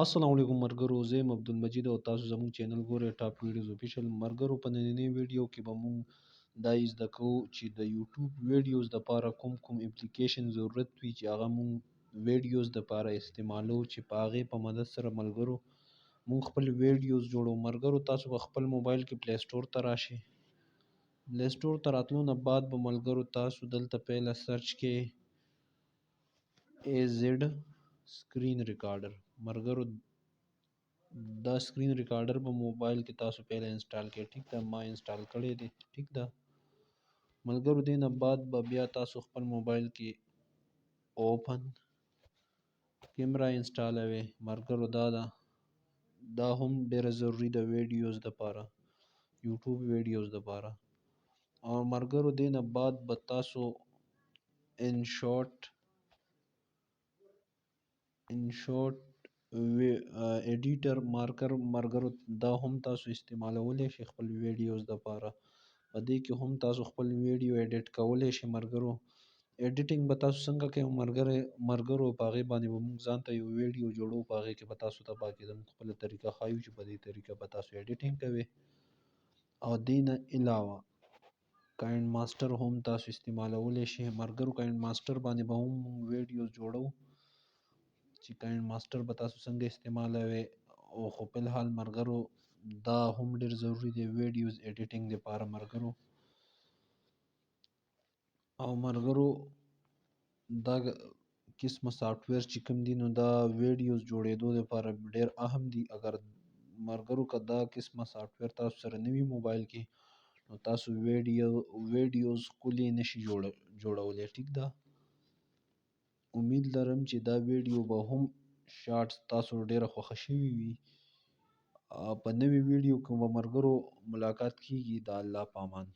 السلام علیکم مرګرو، زه یم عبدالمجید او تاسو زموږ چینل ګورئ ټاپ ویډیوز افیشل. مرګرو، په نننۍ ویډیو کې به مونږ دا زده کوو چې د یوټیوب ویډیوز دپاره کوم اپلیکیشن ضرورت وي چې هغه مونږ ویډیوز دپاره استعمالو، چې په هغې په مدد سره ملګرو مونږ خپل ویډیوز جوړو. مرګرو، تاسو په خپل موبایل کې پلی سټور ته راشئ. پلی سټور ته راتلو نه بعد به ملګرو تاسو دلته پهله سرچ کې AZ سکرین ریکارډر. مرګرو، دا سکرین ریکارډر په موبایل کې تاسو پهله انسټال کړئ. ټیک ده، ما انسټال کړی دی. ټیک ده ملګرو، دې نه بعد به بیا تاسو خپل موبایل کې اوپن کیمرا انسټالوئ. مرګرو، دا هم ډیره ضروری ده ویډیوز دپاره، یوټیوب ویډیوز دپاره. او مرګرو، دې نه بعد به تاسو ان شارټ ایډیټر مارکر مرګرو دا هم تاسو استعمالولی شئ خپل ویډیوز دپاره. په دې کې هم تاسو خپل ویډیو ایډیټ کولی شئ. مرګرو، ایډیټینګ به تاسو څنګه کوئ مرګرو؟ په هغې باندې به موږ ځان ته یو ویډیو جوړو، په هغې کې به تاسو ته پاکې زموږ خپله طریقه ښایو چې په دې طریقه به تاسو ایډیټینګ کوئ. او دې نه علاوه کاین ماسټر هم تاسو استعمالولی شئ. مرګرو، کاین ماسټر باندې به هم موږ ویډیوز جوړو چې کاین ماسټر به تاسو څنګه استعمالوئ. او خو په الحال مرګرو دا هم ډیر ضروری دی ویډیوز ایډیټینګ لپاره مرګرو. او مرګرو، دا قسمه سافټویر چې کوم دي نو دا ویډیوز جوړېدو لپاره ډیر اهم دي. اگر مرګرو که دا قسمه سافټویر تاسو سره نه وي موبایل کې نو تاسو ویډیوز ښکلي نشئ جوړولی. ټیک ده، امید لرم چې دا ویډیو به هم شارټس تاسو ډیره خوښه شوې وي. په نوې ویډیو کې به مرګرو ملاقات کیږي. د الله په امان.